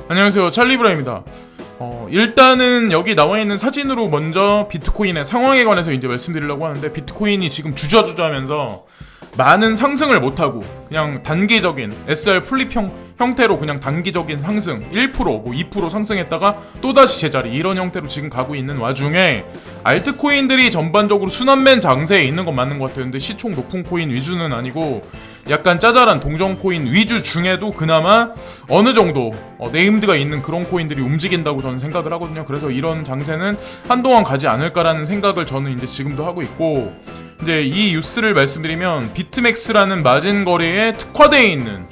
안녕하세요, 찰리브라입니다. 일단은 여기 나와 있는 사진으로 먼저 비트코인의 상황에 관해서 이제 말씀드리려고 하는데, 비트코인이 지금 주저주저하면서 많은 상승을 못하고 그냥 단기적인 SR 플립 형태로 그냥 단기적인 상승 1%, 뭐 2% 상승했다가 또다시 제자리, 이런 형태로 지금 가고 있는 와중에 알트코인들이 전반적으로 순환맨 장세에 있는 건 맞는 것 같아요. 근데 시총 높은 코인 위주는 아니고 약간 짜잘한 동전 코인 위주 중에도 그나마 어느 정도 네임드가 있는 그런 코인들이 움직인다고 저는 생각을 하거든요. 그래서 이런 장세는 한동안 가지 않을까라는 생각을 저는 이제 지금도 하고 있고, 이제 이 뉴스를 말씀드리면 비트맥스라는 마진 거래에 특화되어 있는,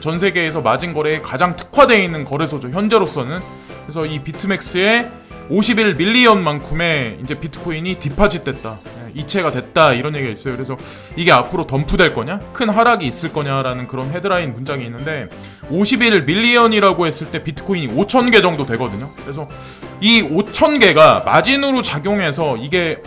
전 세계에서 마진 거래에 가장 특화되어 있는 거래소죠, 현재로서는. 그래서 이 비트맥스에 51 밀리언만큼의 이제 비트코인이 디파짓됐다, 이체가 됐다, 이런 얘기가 있어요. 그래서 이게 앞으로 덤프될 거냐, 큰 하락이 있을 거냐라는 그런 헤드라인 문장이 있는데, 51 밀리언이라고 했을 때 비트코인이 5,000개 정도 되거든요. 그래서 이 5,000개가 마진으로 작용해서 이게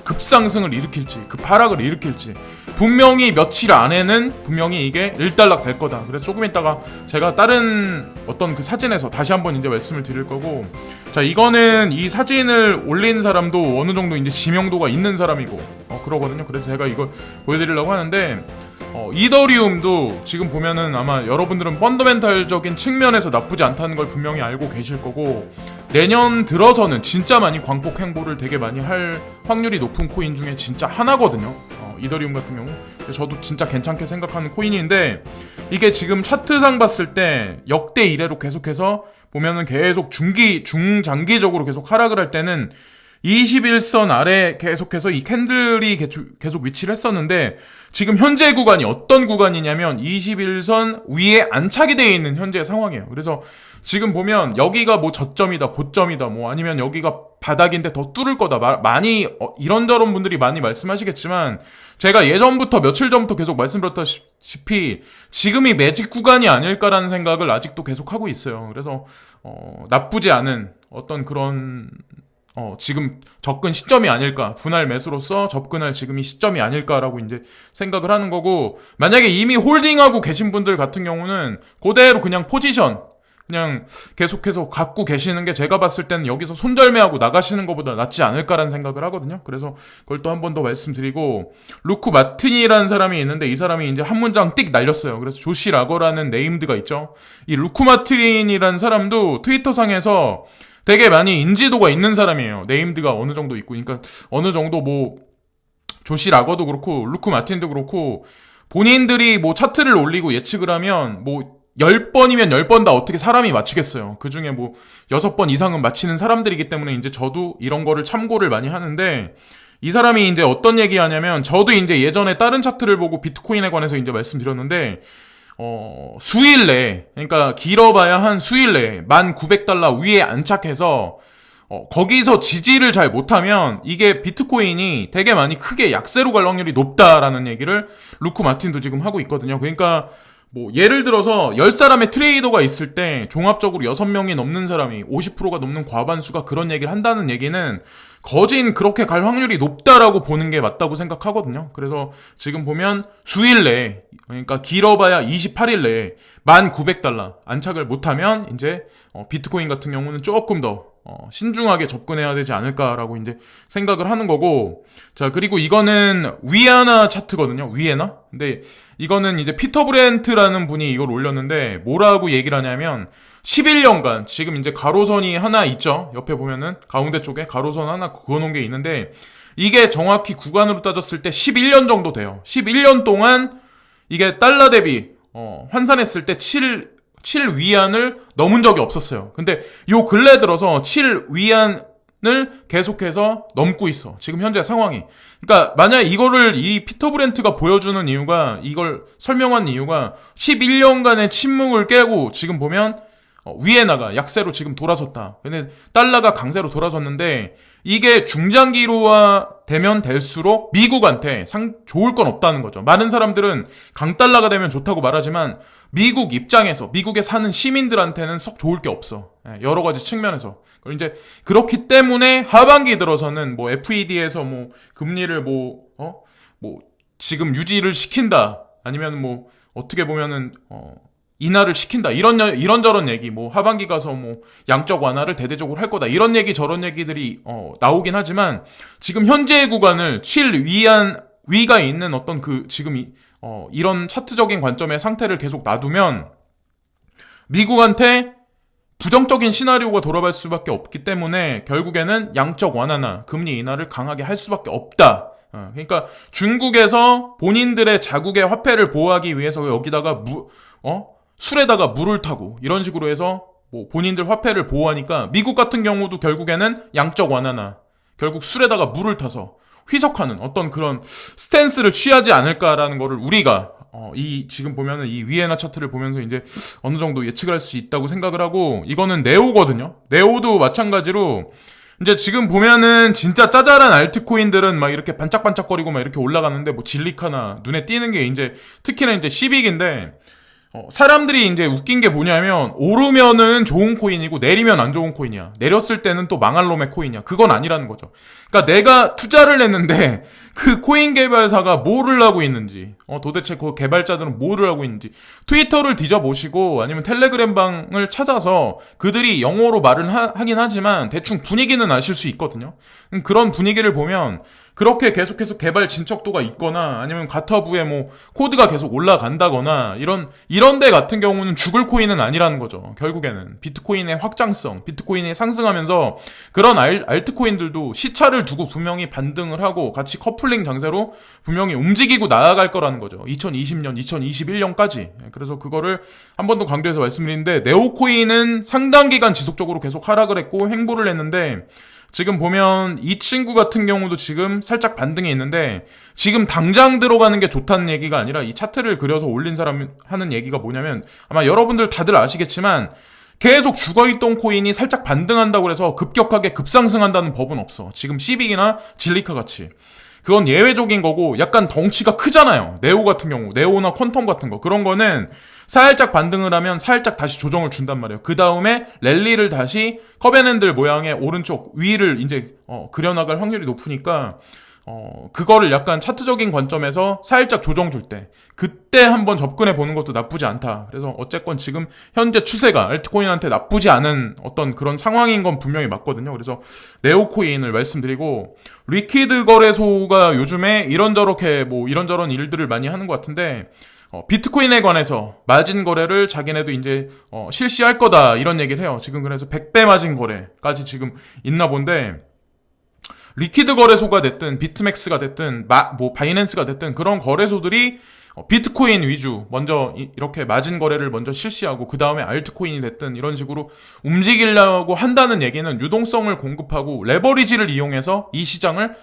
급상승을 일으킬지 급하락을 일으킬지, 분명히 며칠 안에는 분명히 이게 일단락 될 거다. 그래서 조금 있다가 제가 다른 어떤 그 사진에서 다시 한번 이제 말씀을 드릴 거고, 자, 이거는 이 사진을 올린 사람도 어느 정도 이제 지명도가 있는 사람이고 그러거든요. 그래서 제가 이걸 보여드리려고 하는데, 이더리움도 지금 보면은 아마 여러분들은 펀더멘탈적인 측면에서 나쁘지 않다는 걸 분명히 알고 계실 거고, 내년 들어서는 진짜 많이 광폭 행보를 되게 많이 할 확률이 높은 코인 중에 진짜 하나거든요. 이더리움 같은 경우 저도 진짜 괜찮게 생각하는 코인인데, 이게 지금 차트상 봤을 때 역대 이래로 계속해서 보면은 계속 중장기적으로 계속 하락을 할 때는 21선 아래 계속해서 이 캔들이 계속 위치를 했었는데, 지금 현재 구간이 어떤 구간이냐면 21선 위에 안착이 되어 있는 현재 상황이에요. 그래서 지금 보면 여기가 뭐 저점이다, 고점이다, 뭐 아니면 여기가 바닥인데 더 뚫을 거다, 많이 이런저런 분들이 많이 말씀하시겠지만, 제가 예전부터 며칠 전부터 계속 말씀드렸다시피 지금이 매직 구간이 아닐까라는 생각을 아직도 계속 하고 있어요. 그래서 나쁘지 않은 어떤 그런 지금 접근 시점이 아닐까, 분할 매수로서 접근할 지금이 시점이 아닐까라고 이제 생각을 하는 거고, 만약에 이미 홀딩하고 계신 분들 같은 경우는 그대로 그냥 포지션 그냥 계속해서 갖고 계시는 게 제가 봤을 때는 여기서 손절매하고 나가시는 것보다 낫지 않을까라는 생각을 하거든요. 그래서 그걸 또 한 번 더 말씀드리고, 루크 마틴이라는 사람이 있는데 이 사람이 이제 한 문장 띡 날렸어요. 그래서 조시 라거라는 네임드가 있죠. 이 루크 마틴이라는 사람도 트위터상에서 되게 많이 인지도가 있는 사람이에요. 네임드가 어느 정도 있고, 그러니까 어느 정도 뭐 조시 라거도 그렇고 루크 마틴도 그렇고, 본인들이 뭐 차트를 올리고 예측을 하면 뭐 10번이면 10번 다 어떻게 사람이 맞추겠어요. 그 중에 뭐 6번 이상은 맞히는 사람들이기 때문에 이제 저도 이런 거를 참고를 많이 하는데, 이 사람이 이제 어떤 얘기 하냐면, 저도 이제 예전에 다른 차트를 보고 비트코인에 관해서 이제 말씀드렸는데, 수일 내에, 그러니까 길어봐야 한 수일 내에 $1,900 위에 안착해서 거기서 지지를 잘 못하면 이게 비트코인이 되게 많이 크게 약세로 갈 확률이 높다라는 얘기를 루크 마틴도 지금 하고 있거든요. 그러니까 뭐 예를 들어서 10사람의 트레이더가 있을 때 종합적으로 6명이 넘는 사람이 50%가 넘는 과반수가 그런 얘기를 한다는 얘기는 거진 그렇게 갈 확률이 높다라고 보는 게 맞다고 생각하거든요. 그래서 지금 보면 수일 내에, 그러니까 길어봐야 28일 내에 $1,900 안착을 못하면 이제 비트코인 같은 경우는 조금 더 신중하게 접근해야 되지 않을까라고 이제 생각을 하는 거고, 자, 그리고 이거는 위에나 차트거든요. 위에나. 근데 이거는 이제 피터 브렌트라는 분이 이걸 올렸는데 뭐라고 얘기를 하냐면, 11년간 지금 이제 가로선이 하나 있죠. 옆에 보면은 가운데 쪽에 가로선 하나 그어놓은 게 있는데, 이게 정확히 구간으로 따졌을 때 11년 정도 돼요. 11년 동안 이게 달러 대비 환산했을 때 7 위안을 넘은 적이 없었어요. 근데 요 근래 들어서 7 위안을 계속해서 넘고 있어, 지금 현재 상황이. 그러니까 만약 이거를 이 피터 브렌트가 보여주는 이유가, 이걸 설명한 이유가 11년간의 침묵을 깨고 지금 보면 위에나가 약세로 지금 돌아섰다. 근데 달러가 강세로 돌아섰는데, 이게 중장기로화 되면 될수록 미국한테 좋을 건 없다는 거죠. 많은 사람들은 강달러가 되면 좋다고 말하지만 미국 입장에서, 미국에 사는 시민들한테는 썩 좋을 게 없어. 여러 가지 측면에서. 이제 그렇기 때문에 하반기 들어서는 뭐 FED에서 뭐 금리를 뭐 지금 유지를 시킨다, 아니면 뭐 어떻게 보면은 인하를 시킨다. 이런저런 얘기, 뭐, 하반기 가서 뭐, 양적 완화를 대대적으로 할 거다. 이런 얘기, 저런 얘기들이, 나오긴 하지만, 지금 현재의 구간을 위가 있는 어떤 이런 차트적인 관점의 상태를 계속 놔두면, 미국한테 부정적인 시나리오가 돌아갈 수밖에 없기 때문에, 결국에는 양적 완화나 금리 인하를 강하게 할 수밖에 없다. 그러니까, 중국에서 본인들의 자국의 화폐를 보호하기 위해서 여기다가 술에다가 물을 타고 이런 식으로 해서 뭐 본인들 화폐를 보호하니까 미국 같은 경우도 결국에는 양적 완화나 결국 술에다가 물을 타서 희석하는 어떤 그런 스탠스를 취하지 않을까라는 거를 우리가 지금 보면은 이 위에나 차트를 보면서 이제 어느 정도 예측을 할 수 있다고 생각을 하고, 이거는 네오거든요. 네오도 마찬가지로 이제 지금 보면은 진짜 짜잘한 알트코인들은 막 이렇게 반짝반짝거리고 막 이렇게 올라가는데, 뭐 질리카나 눈에 띄는 게 이제 특히나 이제 시빅인데, 사람들이 이제 웃긴 게 뭐냐면, 오르면은 좋은 코인이고 내리면 안 좋은 코인이야. 내렸을 때는 또 망할 놈의 코인이야. 그건 아니라는 거죠. 그러니까 내가 투자를 했는데 그 코인 개발사가 뭐를 하고 있는지, 도대체 그 개발자들은 뭐를 하고 있는지 트위터를 뒤져보시고 아니면 텔레그램 방을 찾아서, 그들이 영어로 말은 하긴 하지만 대충 분위기는 아실 수 있거든요. 그런 분위기를 보면 그렇게 계속해서 개발 진척도가 있거나 아니면 가타부에 뭐 코드가 계속 올라간다거나 이런 데 같은 경우는 죽을 코인은 아니라는 거죠. 결국에는 비트코인의 확장성, 비트코인이 상승하면서 그런 알트코인들도 시차를 두고 분명히 반등을 하고 같이 커플링 장세로 분명히 움직이고 나아갈 거라는 거죠. 2020년, 2021년까지. 그래서 그거를 한 번 더 강조해서 말씀드리는데, 네오코인은 상당 기간 지속적으로 계속 하락을 했고 횡보를 했는데, 지금 보면 이 친구 같은 경우도 지금 살짝 반등이 있는데, 지금 당장 들어가는 게 좋다는 얘기가 아니라 이 차트를 그려서 올린 사람이 하는 얘기가 뭐냐면, 아마 여러분들 다들 아시겠지만 계속 죽어있던 코인이 살짝 반등한다고 해서 급격하게 급상승한다는 법은 없어. 지금 시빅이나 질리카 같이. 그건 예외적인 거고, 약간 덩치가 크잖아요. 네오 같은 경우, 네오나 퀀텀 같은 거, 그런 거는 살짝 반등을 하면 살짝 다시 조정을 준단 말이에요. 그 다음에 랠리를 다시 커벤핸들 모양의 오른쪽 위를 이제 그려나갈 확률이 높으니까, 그거를 약간 차트적인 관점에서 살짝 조정 줄 때, 그때 한번 접근해 보는 것도 나쁘지 않다. 그래서 어쨌건 지금 현재 추세가 알트코인한테 나쁘지 않은 어떤 그런 상황인 건 분명히 맞거든요. 그래서 네오코인을 말씀드리고, 리퀴드 거래소가 요즘에 이런저런 일들을 많이 하는 것 같은데, 비트코인에 관해서 마진 거래를 자기네도 이제 실시할 거다 이런 얘기를 해요. 지금 그래서 100배 마진 거래까지 지금 있나 본데, 리퀴드 거래소가 됐든 비트맥스가 됐든 바이낸스가 됐든 그런 거래소들이 비트코인 위주 먼저 이렇게 마진 거래를 먼저 실시하고 그 다음에 알트코인이 됐든 이런 식으로 움직이려고 한다는 얘기는 유동성을 공급하고 레버리지를 이용해서 이 시장을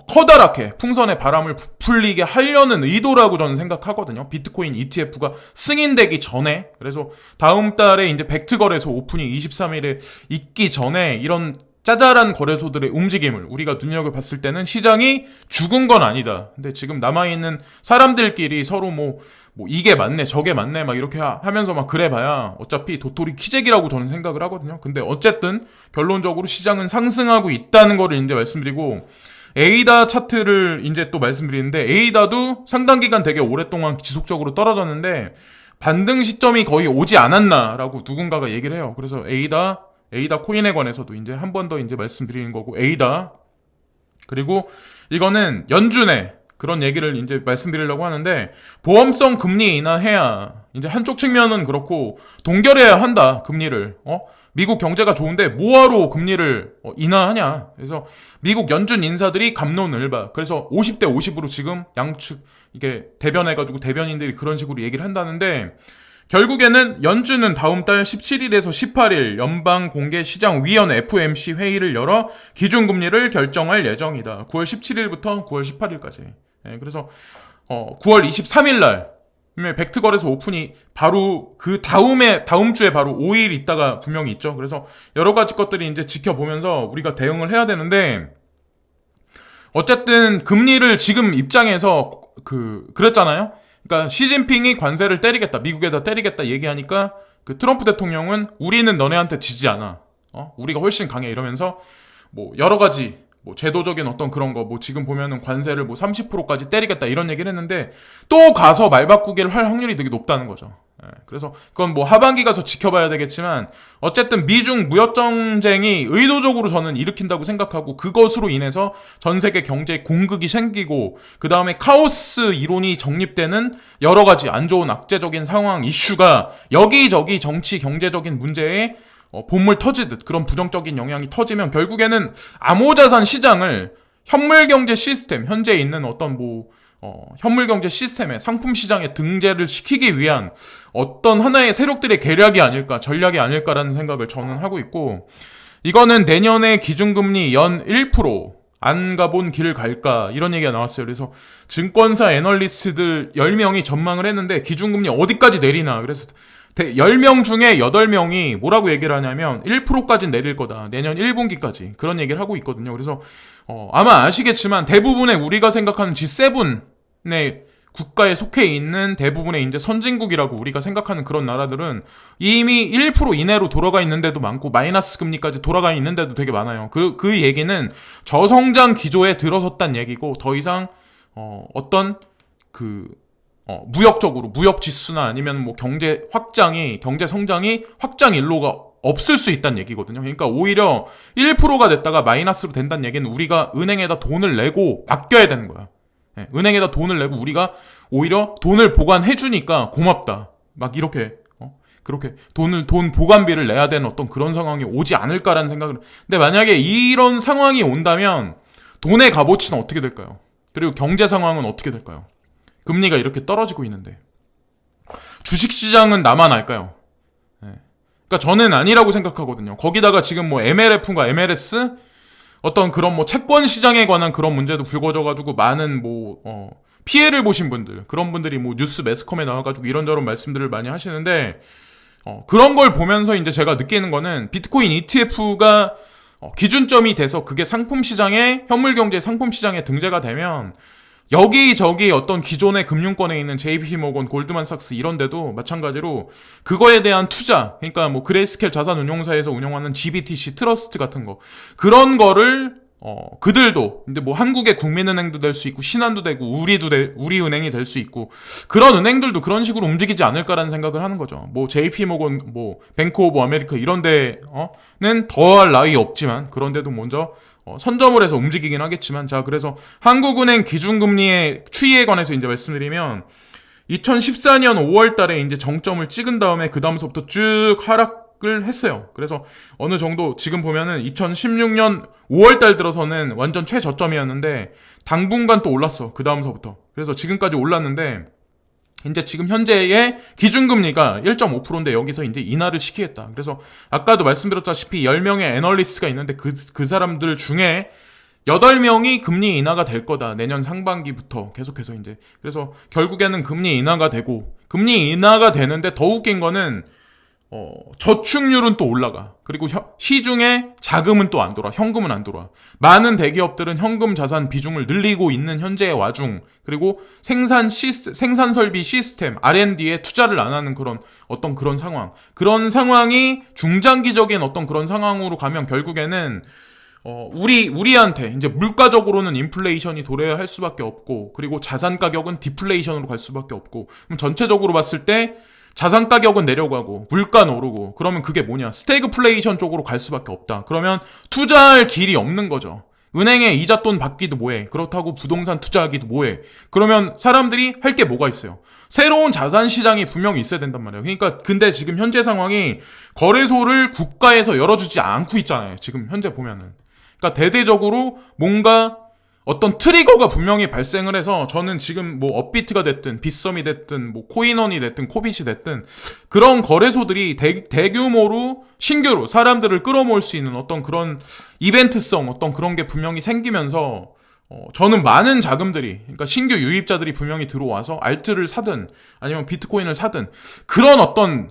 커다랗게 풍선의 바람을 부풀리게 하려는 의도라고 저는 생각하거든요. 비트코인 ETF가 승인되기 전에. 그래서 다음 달에 이제 벡트 거래소 오프닝 23일에 있기 전에 이런 짜잘한 거래소들의 움직임을 우리가 눈여겨봤을 때는 시장이 죽은 건 아니다. 근데 지금 남아있는 사람들끼리 서로 뭐 이게 맞네 저게 맞네 막 이렇게 하면서 막 그래봐야 어차피 도토리 키재기라고 저는 생각을 하거든요. 근데 어쨌든 결론적으로 시장은 상승하고 있다는 거를 이제 말씀드리고, 에이다 차트를 이제 또 말씀드리는데, 에이다도 상당 기간 되게 오랫동안 지속적으로 떨어졌는데 반등 시점이 거의 오지 않았나라고 누군가가 얘기를 해요. 그래서 에이다 코인에 관해서도 이제 한 번 더 이제 말씀드리는 거고, 에이다. 그리고 이거는 연준에 그런 얘기를 이제 말씀드리려고 하는데, 보험성 금리 인하해야 이제 한쪽 측면은 그렇고 동결해야 한다, 금리를. 미국 경제가 좋은데 뭐하러 금리를 인하하냐. 그래서 미국 연준 인사들이 갑론을 봐. 그래서 50대 50으로 지금 양측 이게 대변해가지고 대변인들이 그런 식으로 얘기를 한다는데, 결국에는 연준은 다음 달 17일에서 18일 연방공개시장위원회 FOMC 회의를 열어 기준금리를 결정할 예정이다. 9월 17일부터 9월 18일까지. 그래서 9월 23일 날 벡트 거래소 오픈이 바로 그 다음 주에 바로 5일 있다가 분명히 있죠. 그래서 여러 가지 것들이 이제 지켜보면서 우리가 대응을 해야 되는데, 어쨌든 금리를 지금 입장에서 그랬잖아요. 그러니까 시진핑이 관세를 때리겠다, 미국에다 때리겠다 얘기하니까 그 트럼프 대통령은 우리는 너네한테 지지 않아. 우리가 훨씬 강해 이러면서 뭐 여러 가지 뭐 제도적인 어떤 그런 거 뭐 지금 보면은 관세를 뭐 30%까지 때리겠다 이런 얘기를 했는데, 또 가서 말 바꾸기를 할 확률이 되게 높다는 거죠. 그래서 그건 뭐 하반기 가서 지켜봐야 되겠지만 어쨌든 미중 무역 전쟁이 의도적으로 저는 일으킨다고 생각하고 그것으로 인해서 전 세계 경제에 공극이 생기고 그 다음에 카오스 이론이 정립되는 여러 가지 안 좋은 악재적인 상황 이슈가 여기저기 정치 경제적인 문제에 본물 터지듯 그런 부정적인 영향이 터지면 결국에는 암호자산 시장을 현물경제 시스템 현재 있는 어떤 현물경제 시스템에 상품 시장에 등재를 시키기 위한 어떤 하나의 세력들의 계략이 아닐까, 전략이 아닐까라는 생각을 저는 하고 있고, 이거는 내년에 기준금리 연 1%안 가본 길 갈까, 이런 얘기가 나왔어요. 그래서 증권사 애널리스트들 10명이 전망을 했는데, 기준금리 어디까지 내리나. 그래서 10명 중에 8명이 뭐라고 얘기를 하냐면 1%까지 내릴 거다. 내년 1분기까지. 그런 얘기를 하고 있거든요. 그래서 아마 아시겠지만 대부분의 우리가 생각하는 G7의 국가에 속해 있는 대부분의 이제 선진국이라고 우리가 생각하는 그런 나라들은 이미 1% 이내로 돌아가 있는 데도 많고 마이너스 금리까지 돌아가 있는 데도 되게 많아요. 그 얘기는 저성장 기조에 들어섰단 얘기고 더 이상 무역적으로 무역 지수나 아니면 뭐 경제 성장이 확장 일로가 없을 수 있다는 얘기거든요. 그러니까 오히려 1%가 됐다가 마이너스로 된다는 얘기는 우리가 은행에다 돈을 내고 맡겨야 되는 거야. 은행에다 돈을 내고 우리가 오히려 돈을 보관해 주니까 고맙다. 막 이렇게 그렇게 돈 보관비를 내야 되는 어떤 그런 상황이 오지 않을까라는 생각을. 근데 만약에 이런 상황이 온다면 돈의 값어치는 어떻게 될까요? 그리고 경제 상황은 어떻게 될까요? 금리가 이렇게 떨어지고 있는데 주식시장은 나만 알까요? 그러니까 저는 아니라고 생각하거든요. 거기다가 지금 뭐 MLF과 MLS 어떤 그런 뭐 채권 시장에 관한 그런 문제도 불거져가지고 많은 피해를 보신 분들, 그런 분들이 뭐 뉴스 매스컴에 나와가지고 이런저런 말씀들을 많이 하시는데 그런 걸 보면서 이제 제가 느끼는 거는 비트코인 ETF가 기준점이 돼서 그게 현물경제 상품 시장에 등재가 되면 여기저기 어떤 기존의 금융권에 있는 JP모건, 골드만삭스 이런 데도 마찬가지로 그거에 대한 투자, 그러니까 뭐 그레이스켈 자산운용사에서 운영하는 GBTC 트러스트 같은 거, 그런 거를 그들도 근데 뭐 한국의 국민은행도 될 수 있고 신한도 되고 우리은행이 될 수 있고 그런 은행들도 그런 식으로 움직이지 않을까라는 생각을 하는 거죠. 뭐 JP모건, 뭐 뱅크 오브 아메리카 이런 데는 더할 나위 없지만 그런 데도 먼저 선점을 해서 움직이긴 하겠지만, 자, 그래서 한국은행 기준금리의 추이에 관해서 이제 말씀드리면 2014년 5월 달에 이제 정점을 찍은 다음에 그 다음서부터 쭉 하락을 했어요. 그래서 어느 정도 지금 보면은 2016년 5월 달 들어서는 완전 최저점이었는데 당분간 또 올랐어. 그 다음서부터. 그래서 지금까지 올랐는데 이제 지금 현재의 기준금리가 1.5%인데 여기서 이제 인하를 시키겠다. 그래서 아까도 말씀드렸다시피 10명의 애널리스트가 있는데 그 사람들 중에 8명이 금리 인하가 될 거다. 내년 상반기부터 계속해서 이제. 그래서 결국에는 금리 인하가 되는데 더 웃긴 거는 저축률은 또 올라가. 그리고 시중에 자금은 또 안 돌아. 현금은 안 돌아. 많은 대기업들은 현금 자산 비중을 늘리고 있는 현재의 와중, 그리고 생산 설비 시스템, R&D에 투자를 안 하는 그런 상황. 그런 상황이 중장기적인 어떤 그런 상황으로 가면 결국에는 우리한테 이제 물가적으로는 인플레이션이 도래할 수밖에 없고, 그리고 자산 가격은 디플레이션으로 갈 수밖에 없고, 그럼 전체적으로 봤을 때 자산 가격은 내려가고 물가는 오르고, 그러면 그게 뭐냐, 스태그플레이션 쪽으로 갈 수밖에 없다. 그러면 투자할 길이 없는 거죠. 은행에 이자돈 받기도 뭐해. 그렇다고 부동산 투자하기도 뭐해. 그러면 사람들이 할 게 뭐가 있어요? 새로운 자산 시장이 분명히 있어야 된단 말이에요. 그러니까 근데 지금 현재 상황이 거래소를 국가에서 열어주지 않고 있잖아요. 지금 현재 보면은. 그러니까 대대적으로 뭔가 어떤 트리거가 분명히 발생을 해서, 저는 지금 뭐 업비트가 됐든 빗썸이 됐든 뭐 코인원이 됐든 코빗이 됐든 그런 거래소들이 대규모로 신규로 사람들을 끌어모을 수 있는 어떤 그런 이벤트성 어떤 그런 게 분명히 생기면서 저는 많은 자금들이, 그러니까 신규 유입자들이 분명히 들어와서 알트를 사든 아니면 비트코인을 사든 그런 어떤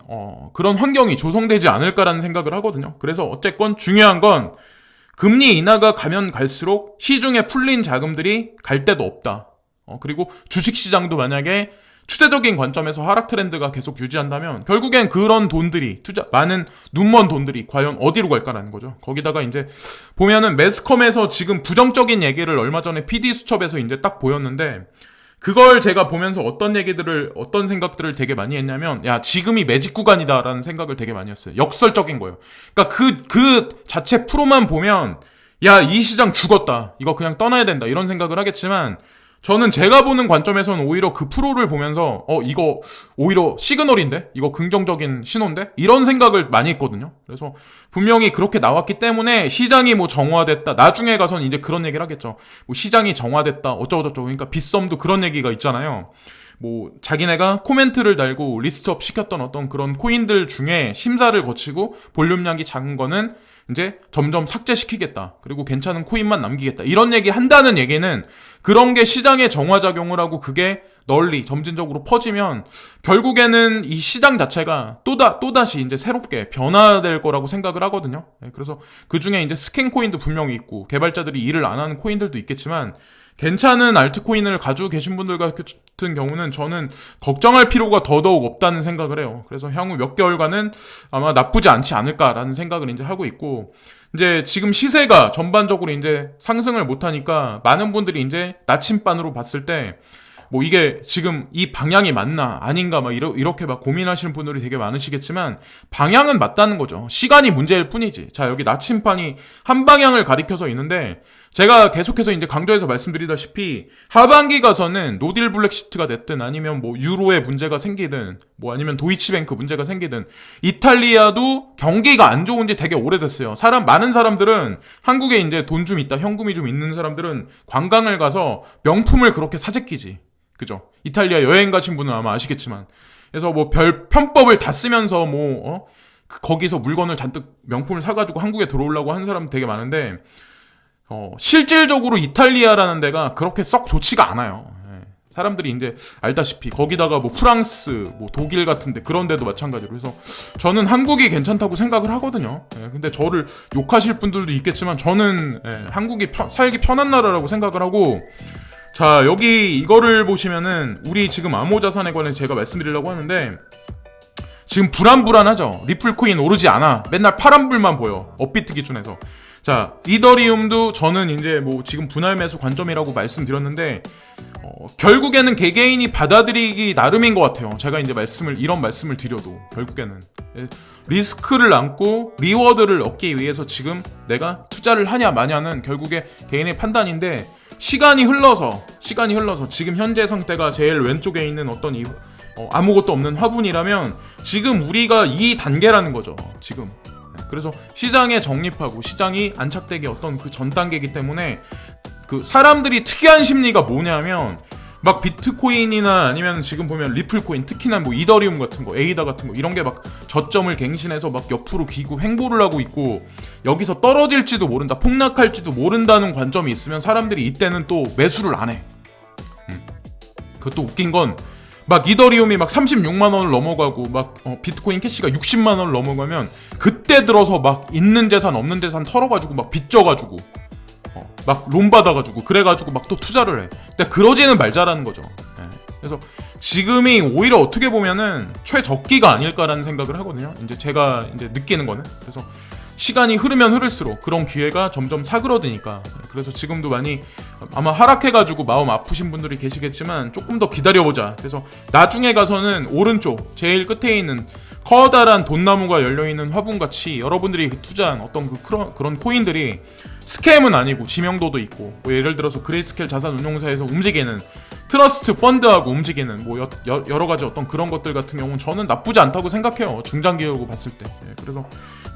그런 환경이 조성되지 않을까라는 생각을 하거든요. 그래서 어쨌건 중요한 건 금리 인하가 가면 갈수록 시중에 풀린 자금들이 갈 데도 없다. 그리고 주식시장도 만약에 추세적인 관점에서 하락 트렌드가 계속 유지한다면 결국엔 그런 돈들이, 많은 눈먼 돈들이 과연 어디로 갈까라는 거죠. 거기다가 이제 보면은 매스컴에서 지금 부정적인 얘기를 얼마 전에 PD 수첩에서 이제 딱 보였는데, 그걸 제가 보면서 어떤 생각들을 되게 많이 했냐면, 야, 지금이 매직 구간이다라는 생각을 되게 많이 했어요. 역설적인 거예요. 그러니까 그 자체 프로만 보면, 야, 이 시장 죽었다. 이거 그냥 떠나야 된다. 이런 생각을 하겠지만, 저는 제가 보는 관점에서는 오히려 그 프로를 보면서 이거 오히려 시그널인데? 이거 긍정적인 신호인데? 이런 생각을 많이 했거든요. 그래서 분명히 그렇게 나왔기 때문에 시장이 뭐 정화됐다. 나중에 가서는 이제 그런 얘기를 하겠죠. 뭐 시장이 정화됐다. 어쩌고저쩌고. 그러니까 빗썸도 그런 얘기가 있잖아요. 뭐 자기네가 코멘트를 달고 리스트업 시켰던 어떤 그런 코인들 중에 심사를 거치고 볼륨량이 작은 거는 이제 점점 삭제시키겠다. 그리고 괜찮은 코인만 남기겠다. 이런 얘기 한다는 얘기는 그런 게 시장에 정화작용을 하고 그게 널리 점진적으로 퍼지면 결국에는 이 시장 자체가 또다시 이제 새롭게 변화될 거라고 생각을 하거든요. 그래서 그 중에 이제 스캔 코인도 분명히 있고 개발자들이 일을 안 하는 코인들도 있겠지만 괜찮은 알트코인을 가지고 계신 분들 같은 경우는 저는 걱정할 필요가 더더욱 없다는 생각을 해요. 그래서 향후 몇 개월간은 아마 나쁘지 않지 않을까라는 생각을 이제 하고 있고, 이제 지금 시세가 전반적으로 이제 상승을 못하니까 많은 분들이 이제 나침반으로 봤을 때 뭐 이게 지금 이 방향이 맞나 아닌가 막 이렇게 막 고민하시는 분들이 되게 많으시겠지만 방향은 맞다는 거죠. 시간이 문제일 뿐이지. 자, 여기 나침반이 한 방향을 가리켜서 있는데 제가 계속해서 이제 강조해서 말씀드리다시피 하반기 가서는 노딜 블랙시트가 됐든 아니면 뭐 유로에 문제가 생기든 뭐 아니면 도이치뱅크 문제가 생기든 이탈리아도 경기가 안 좋은 지 되게 오래됐어요. 많은 사람들은 한국에 이제 돈 좀 있다, 현금이 좀 있는 사람들은 관광을 가서 명품을 그렇게 사재끼지. 그죠? 이탈리아 여행 가신 분은 아마 아시겠지만. 그래서 뭐 별 편법을 다 쓰면서 거기서 물건을 잔뜩 명품을 사가지고 한국에 들어오려고 하는 사람 되게 많은데, 실질적으로 이탈리아라는 데가 그렇게 썩 좋지가 않아요. 사람들이 이제 알다시피 거기다가 뭐 프랑스, 뭐 독일 같은데 그런 데도 마찬가지로. 그래서 저는 한국이 괜찮다고 생각을 하거든요. 근데 저를 욕하실 분들도 있겠지만 저는 한국이 살기 편한 나라라고 생각을 하고, 자, 여기 이거를 보시면은 우리 지금 암호자산에 관해서 제가 말씀드리려고 하는데 지금 불안하죠. 리플코인 오르지 않아. 맨날 파란불만 보여. 업비트 기준에서. 자, 이더리움도 저는 이제 뭐 지금 분할 매수 관점이라고 말씀드렸는데 결국에는 개개인이 받아들이기 나름인 것 같아요. 제가 이제 이런 말씀을 드려도 결국에는 리스크를 안고 리워드를 얻기 위해서 지금 내가 투자를 하냐 마냐는 결국에 개인의 판단인데, 시간이 흘러서 지금 현재 상태가 제일 왼쪽에 있는 어떤 아무것도 없는 화분이라면 지금 우리가 이 단계라는 거죠. 지금. 그래서 시장에 정립하고 시장이 안착되기 어떤 그 전 단계이기 때문에 그 사람들이 특이한 심리가 뭐냐면 막 비트코인이나 아니면 지금 보면 리플코인, 특히나 뭐 이더리움 같은 거, 에이다 같은 거 이런 게 막 저점을 갱신해서 막 옆으로 기고 횡보를 하고 있고 여기서 떨어질지도 모른다, 폭락할지도 모른다는 관점이 있으면 사람들이 이때는 또 매수를 안 해. 그것도 웃긴 건 막 이더리움이 막 36만 원을 넘어가고 막 비트코인 캐시가 60만 원을 넘어가면 그때 들어서 막 있는 재산 없는 재산 털어가지고 막 빚져가지고 막 론 받아가지고 그래가지고 막 또 투자를 해. 근데 그러지는 말자라는 거죠. 그래서 지금이 오히려 어떻게 보면은 최적기가 아닐까라는 생각을 하거든요. 이제 제가 이제 느끼는 거는. 그래서 시간이 흐르면 흐를수록 그런 기회가 점점 사그러드니까. 그래서 지금도 많이 아마 하락해가지고 마음 아프신 분들이 계시겠지만 조금 더 기다려보자. 그래서 나중에 가서는 오른쪽 제일 끝에 있는 커다란 돈나무가 열려있는 화분같이 여러분들이 투자한 어떤 그런 코인들이 스캠은 아니고 지명도도 있고, 뭐 예를 들어서 그레이스케일 자산운용사에서 움직이는 트러스트 펀드하고 움직이는 뭐 여러 가지 어떤 그런 것들 같은 경우는 저는 나쁘지 않다고 생각해요. 중장기적으로 봤을 때. 그래서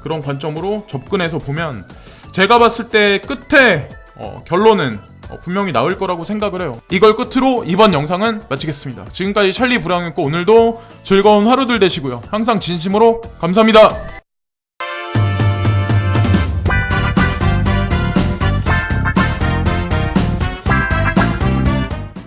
그런 관점으로 접근해서 보면 제가 봤을 때 끝에 결론은 분명히 나올 거라고 생각을 해요. 이걸 끝으로 이번 영상은 마치겠습니다. 지금까지 찰리 브라운이었고 오늘도 즐거운 하루들 되시고요. 항상 진심으로 감사합니다.